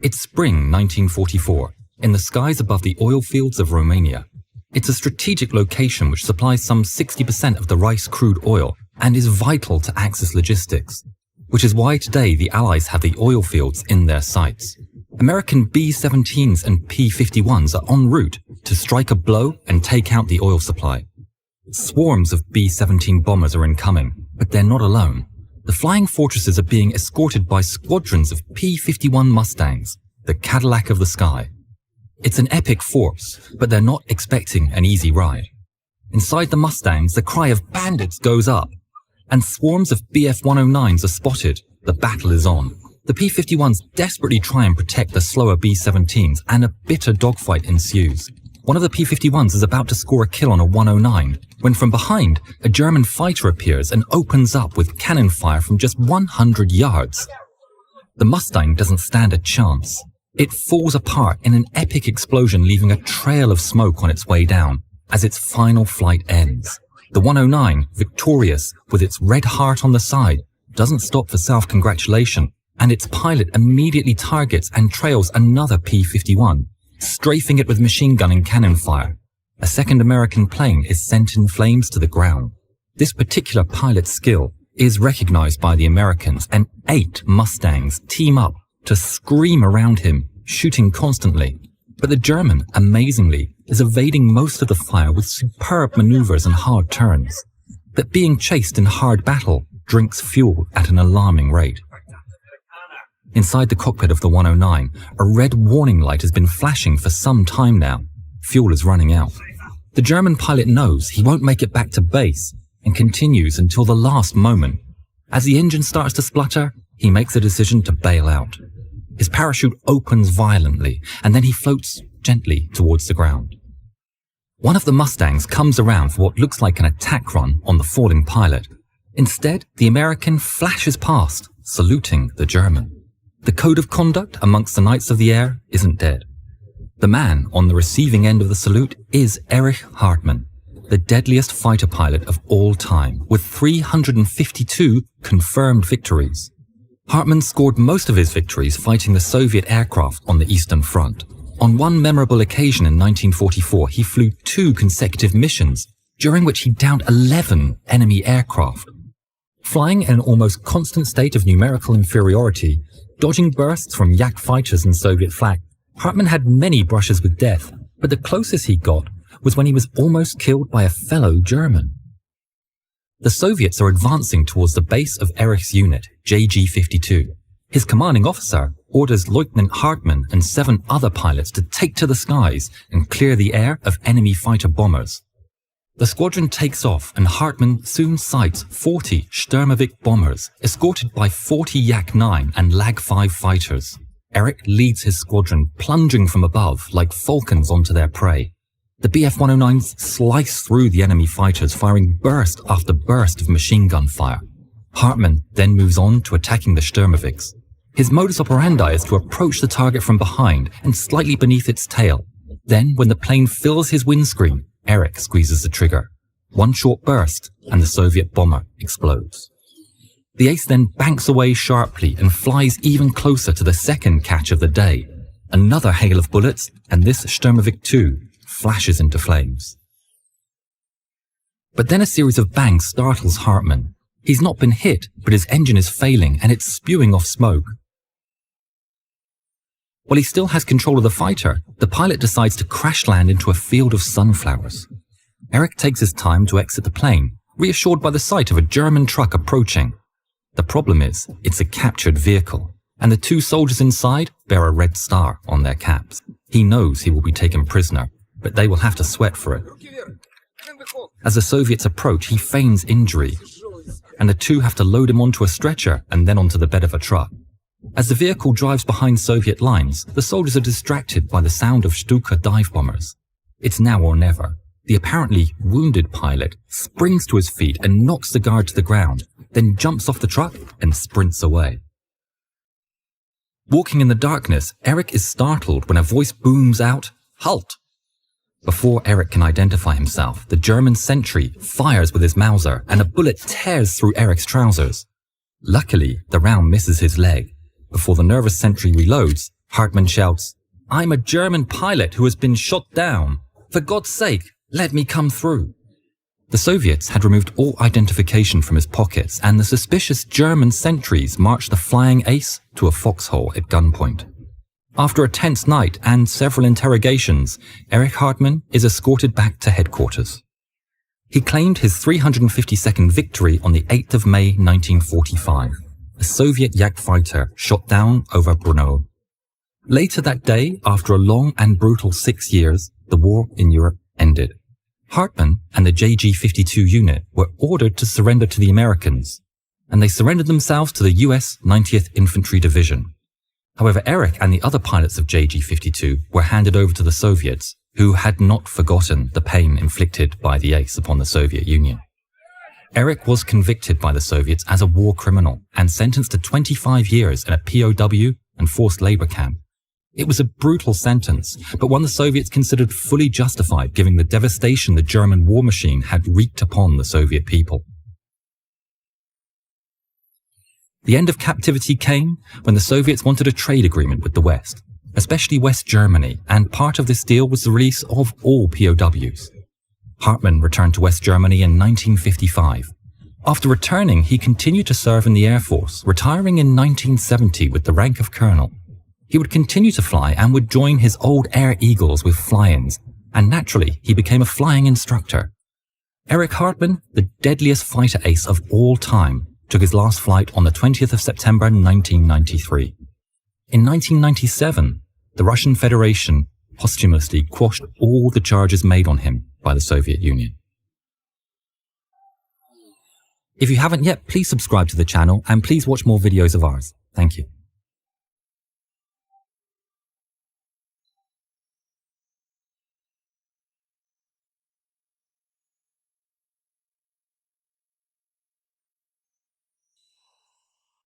It's spring 1944, in the skies above the oil fields of Romania. It's a strategic location which supplies some 60% of the rice crude oil and is vital to Axis logistics, which is why today the Allies have the oil fields in their sights. American B-17s and P-51s are en route to strike a blow and take out the oil supply. Swarms of B-17 bombers are incoming, but they're not alone. The flying fortresses are being escorted by squadrons of P-51 Mustangs, the Cadillac of the sky. It's an epic force, but they're not expecting an easy ride. Inside the Mustangs, the cry of bandits goes up, and swarms of Bf-109s are spotted. The battle is on. The P-51s desperately try and protect the slower B-17s, and a bitter dogfight ensues. One of the P-51s is about to score a kill on a 109, when from behind, a German fighter appears and opens up with cannon fire from just 100 yards. The Mustang doesn't stand a chance. It falls apart in an epic explosion, leaving a trail of smoke on its way down as its final flight ends. The 109, victorious with its red heart on the side, doesn't stop for self-congratulation, and its pilot immediately targets and trails another P-51, strafing it with machine gun and cannon fire. A second American plane is sent in flames to the ground. This particular pilot's skill is recognized by the Americans, and 8 Mustangs team up to scream around him, shooting constantly. But the German, amazingly, is evading most of the fire with superb maneuvers and hard turns. But being chased in hard battle drinks fuel at an alarming rate. Inside the cockpit of the 109, a red warning light has been flashing for some time now. Fuel is running out. The German pilot knows he won't make it back to base and continues until the last moment. As the engine starts to splutter, he makes a decision to bail out. His parachute opens violently, and then he floats gently towards the ground. One of the Mustangs comes around for what looks like an attack run on the falling pilot. Instead, the American flashes past, saluting the German. The code of conduct amongst the Knights of the Air isn't dead. The man on the receiving end of the salute is Erich Hartmann, the deadliest fighter pilot of all time, with 352 confirmed victories. Hartmann scored most of his victories fighting the Soviet aircraft on the Eastern Front. On one memorable occasion in 1944, he flew 2 consecutive missions, during which he downed 11 enemy aircraft. Flying in an almost constant state of numerical inferiority, dodging bursts from Yak fighters and Soviet flak, Hartmann had many brushes with death, but the closest he got was when he was almost killed by a fellow German. The Soviets are advancing towards the base of Erich's unit, JG-52. His commanding officer orders Lieutenant Hartmann and 7 other pilots to take to the skies and clear the air of enemy fighter bombers. The squadron takes off, and Hartmann soon sights 40 Sturmovik bombers, escorted by 40 Yak-9 and Lag-5 fighters. Erich leads his squadron, plunging from above like falcons onto their prey. The Bf-109s slice through the enemy fighters, firing burst after burst of machine gun fire. Hartmann then moves on to attacking the Sturmoviks. His modus operandi is to approach the target from behind and slightly beneath its tail. Then, when the plane fills his windscreen, Erich squeezes the trigger. One short burst, and the Soviet bomber explodes. The ace then banks away sharply and flies even closer to the second catch of the day. Another hail of bullets, and this Sturmovik too flashes into flames. But then a series of bangs startles Hartmann. He's not been hit, but his engine is failing and it's spewing off smoke. While he still has control of the fighter, the pilot decides to crash land into a field of sunflowers. Erich takes his time to exit the plane, reassured by the sight of a German truck approaching. The problem is, it's a captured vehicle, and the 2 soldiers inside bear a red star on their caps. He knows he will be taken prisoner, but they will have to sweat for it. As the Soviets approach, he feigns injury, and the 2 have to load him onto a stretcher and then onto the bed of a truck. As the vehicle drives behind Soviet lines, the soldiers are distracted by the sound of Stuka dive bombers. It's now or never. The apparently wounded pilot springs to his feet and knocks the guard to the ground, then jumps off the truck and sprints away. Walking in the darkness, Erich is startled when a voice booms out, "Halt!" Before Erich can identify himself, the German sentry fires with his Mauser and a bullet tears through Erich's trousers. Luckily, the round misses his leg. Before the nervous sentry reloads, Hartmann shouts, "I'm a German pilot who has been shot down. For God's sake, let me come through." The Soviets had removed all identification from his pockets, and the suspicious German sentries marched the flying ace to a foxhole at gunpoint. After a tense night and several interrogations, Erich Hartmann is escorted back to headquarters. He claimed his 352nd victory on the 8th of May 1945, a Soviet Yak fighter shot down over Brno. Later that day, after a long and brutal 6 years, the war in Europe ended. Hartmann and the JG-52 unit were ordered to surrender to the Americans, and they surrendered themselves to the US 90th Infantry Division. However, Erich and the other pilots of JG-52 were handed over to the Soviets, who had not forgotten the pain inflicted by the ace upon the Soviet Union. Erich was convicted by the Soviets as a war criminal and sentenced to 25 years in a POW and forced labor camp. It was a brutal sentence, but one the Soviets considered fully justified given the devastation the German war machine had wreaked upon the Soviet people. The end of captivity came when the Soviets wanted a trade agreement with the West, especially West Germany, and part of this deal was the release of all POWs. Hartmann returned to West Germany in 1955. After returning, he continued to serve in the Air Force, retiring in 1970 with the rank of colonel. He would continue to fly and would join his old Air Eagles with fly-ins, and naturally, he became a flying instructor. Erich Hartmann, the deadliest fighter ace of all time, took his last flight on the 20th of September 1993. In 1997, the Russian Federation posthumously quashed all the charges made on him by the Soviet Union. If you haven't yet, please subscribe to the channel and please watch more videos of ours. Thank you.